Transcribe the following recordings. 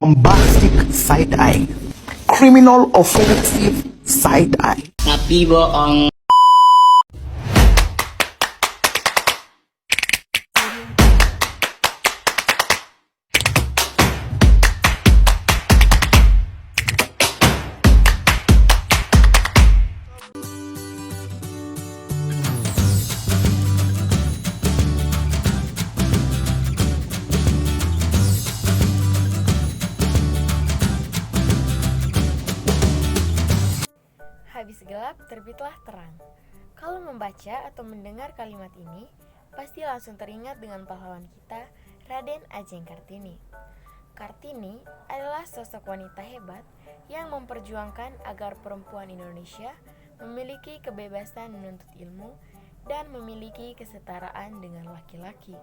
bombastic side-eye, criminal offensive side-eye. Tapi bohong. Habis gelap, terbitlah terang. Kalau membaca atau mendengar kalimat ini, pasti langsung teringat dengan pahlawan kita, Raden Ajeng Kartini. Kartini adalah sosok wanita hebat yang memperjuangkan agar perempuan Indonesia memiliki kebebasan menuntut ilmu dan memiliki kesetaraan dengan laki-laki.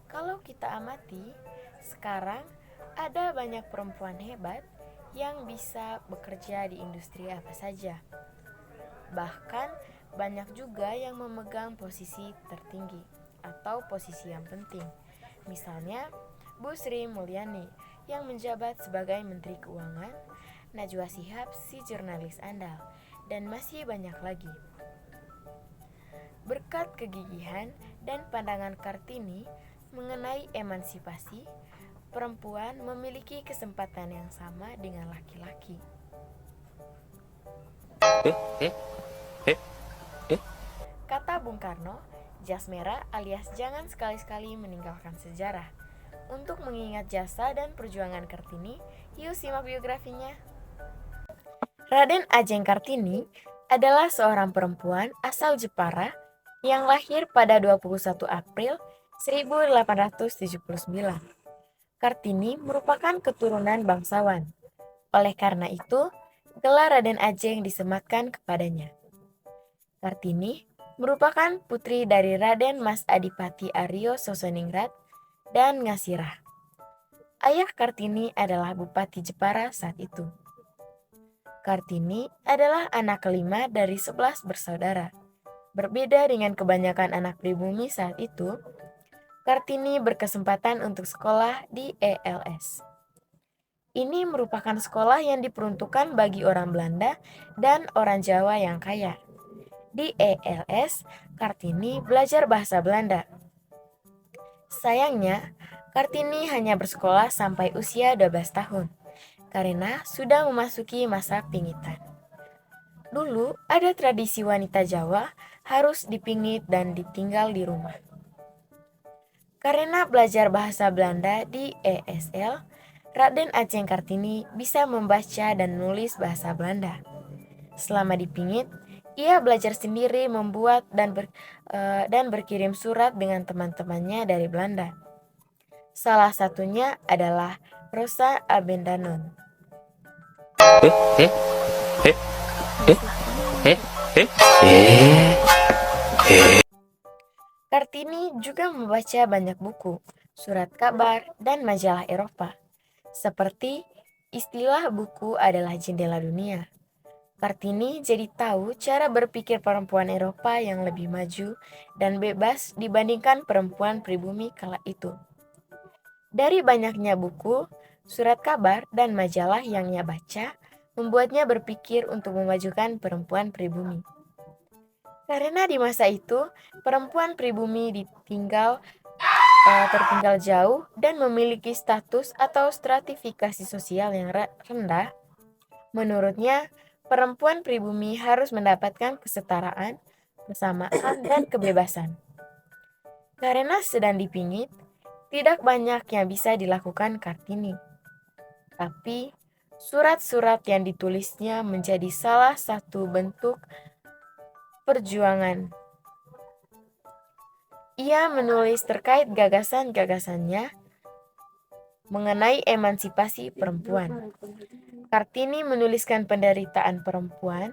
Kalau kita amati, sekarang ada banyak perempuan hebat yang bisa bekerja di industri apa saja. Bahkan banyak juga yang memegang posisi tertinggi atau posisi yang penting. Misalnya Bu Sri Mulyani yang menjabat sebagai Menteri Keuangan, Najwa Shihab si jurnalis andal, dan masih banyak lagi. Berkat kegigihan dan pandangan Kartini mengenai emansipasi, perempuan memiliki kesempatan yang sama dengan laki-laki. Kata Bung Karno, jas merah alias jangan sekali-sekali meninggalkan sejarah. Untuk mengingat jasa dan perjuangan Kartini, yuk simak biografinya. Raden Ajeng Kartini adalah seorang perempuan asal Jepara yang lahir pada 21 April 1879. Kartini merupakan keturunan bangsawan. Oleh karena itu, gelar Raden Ajeng disematkan kepadanya. Kartini merupakan putri dari Raden Mas Adipati Aryo Sosoningrat dan Ngasirah. Ayah Kartini adalah Bupati Jepara saat itu. Kartini adalah anak kelima dari 11 bersaudara. Berbeda dengan kebanyakan anak pribumi saat itu, Kartini berkesempatan untuk sekolah di ELS. Ini merupakan sekolah yang diperuntukkan bagi orang Belanda dan orang Jawa yang kaya. Di ELS, Kartini belajar bahasa Belanda. Sayangnya, Kartini hanya bersekolah sampai usia 12 tahun, karena sudah memasuki masa pingitan. Dulu ada tradisi wanita Jawa harus dipingit dan ditinggal di rumah. Karena belajar bahasa Belanda di ESL, Raden Ajeng Kartini bisa membaca dan menulis bahasa Belanda. Selama dipingit, ia belajar sendiri membuat dan berkirim surat dengan teman-temannya dari Belanda. Salah satunya adalah Rosa Abendanon. Kartini juga membaca banyak buku, surat kabar, dan majalah Eropa. Seperti istilah buku adalah jendela dunia. Kartini jadi tahu cara berpikir perempuan Eropa yang lebih maju dan bebas dibandingkan perempuan pribumi kala itu. Dari banyaknya buku, surat kabar, dan majalah yang ia baca, membuatnya berpikir untuk memajukan perempuan pribumi. Karena di masa itu, perempuan pribumi tertinggal jauh dan memiliki status atau stratifikasi sosial yang rendah. Menurutnya, perempuan pribumi harus mendapatkan kesetaraan, kesamaan, dan kebebasan. Karena sedang dipingit, tidak banyak yang bisa dilakukan Kartini. Tapi, surat-surat yang ditulisnya menjadi salah satu bentuk perjuangan. Ia menulis terkait gagasan-gagasannya mengenai emansipasi perempuan. Kartini menuliskan penderitaan perempuan.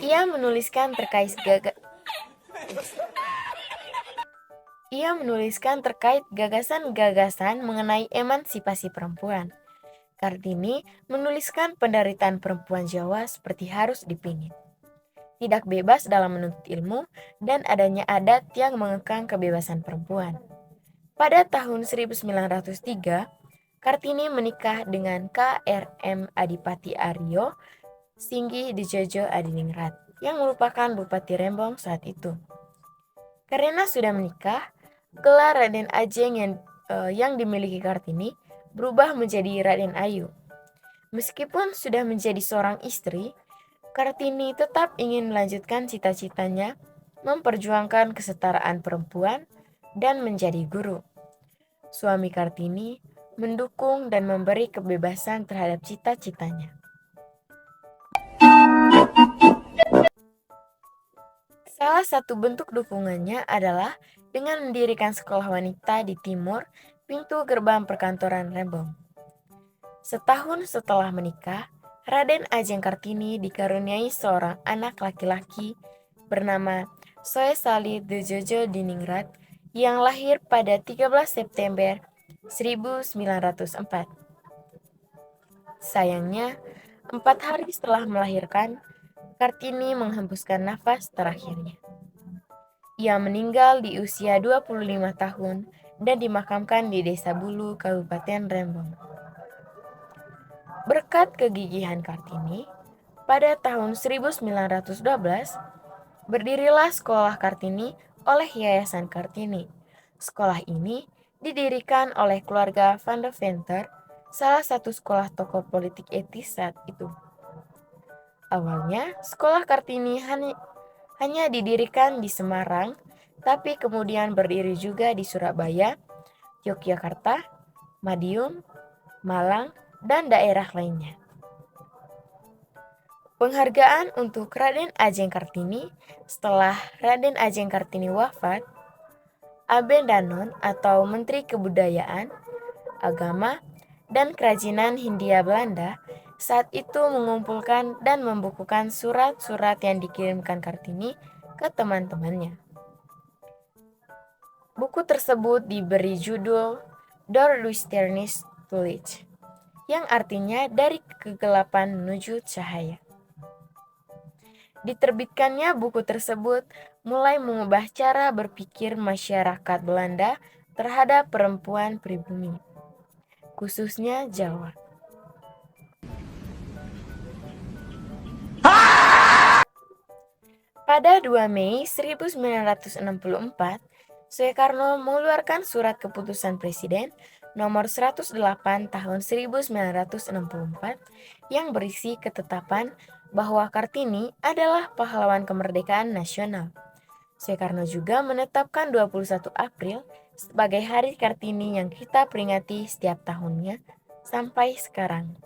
Ia menuliskan terkait gagasan-gagasan mengenai emansipasi perempuan. Kartini menuliskan penderitaan perempuan Jawa seperti harus dipingit. tidak bebas dalam menuntut ilmu, dan adanya adat yang mengekang kebebasan perempuan. Pada tahun 1903, Kartini menikah dengan K.R.M. Adipati Aryo Singgi Dijojo Adiningrat, yang merupakan Bupati Rembong saat itu. Karena sudah menikah, gelar Raden Ajeng yang dimiliki Kartini berubah menjadi Raden Ayu. Meskipun sudah menjadi seorang istri, Kartini tetap ingin melanjutkan cita-citanya memperjuangkan kesetaraan perempuan dan menjadi guru. Suami Kartini mendukung dan memberi kebebasan terhadap cita-citanya. Salah satu bentuk dukungannya adalah dengan mendirikan sekolah wanita di timur pintu gerbang perkantoran Rembong. Setahun setelah menikah, Raden Ajeng Kartini dikaruniai seorang anak laki-laki bernama Soe Sali Dejojo Diningrat yang lahir pada 13 September 1904. Sayangnya, 4 hari setelah melahirkan, Kartini menghembuskan nafas terakhirnya. Ia meninggal di usia 25 tahun dan dimakamkan di Desa Bulu, Kabupaten Rembong. Berkat kegigihan Kartini, pada tahun 1912, berdirilah Sekolah Kartini oleh Yayasan Kartini. Sekolah ini didirikan oleh keluarga Van de Venter, salah satu sekolah tokoh politik etis saat itu. Awalnya, Sekolah Kartini hanya didirikan di Semarang, tapi kemudian berdiri juga di Surabaya, Yogyakarta, Madiun, Malang, dan daerah lainnya. Penghargaan untuk Raden Ajeng Kartini setelah Raden Ajeng Kartini wafat, Aben Danon atau Menteri Kebudayaan, Agama, dan Kerajinan Hindia Belanda saat itu mengumpulkan dan membukukan surat-surat yang dikirimkan Kartini ke teman-temannya. Buku tersebut diberi judul Door Duisternis Tulich, yang artinya dari kegelapan menuju cahaya. Diterbitkannya buku tersebut mulai mengubah cara berpikir masyarakat Belanda terhadap perempuan pribumi, khususnya Jawa. Pada 2 Mei 1964, Soekarno mengeluarkan surat keputusan Presiden nomor 108 tahun 1964 yang berisi ketetapan bahwa Kartini adalah pahlawan kemerdekaan nasional. Soekarno juga menetapkan 21 April sebagai Hari Kartini yang kita peringati setiap tahunnya sampai sekarang.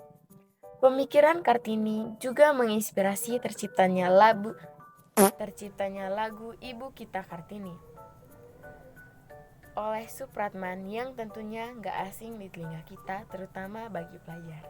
Pemikiran Kartini juga menginspirasi terciptanya lagu Ibu Kita Kartini oleh Supratman yang tentunya nggak asing di telinga kita, terutama bagi pelajar.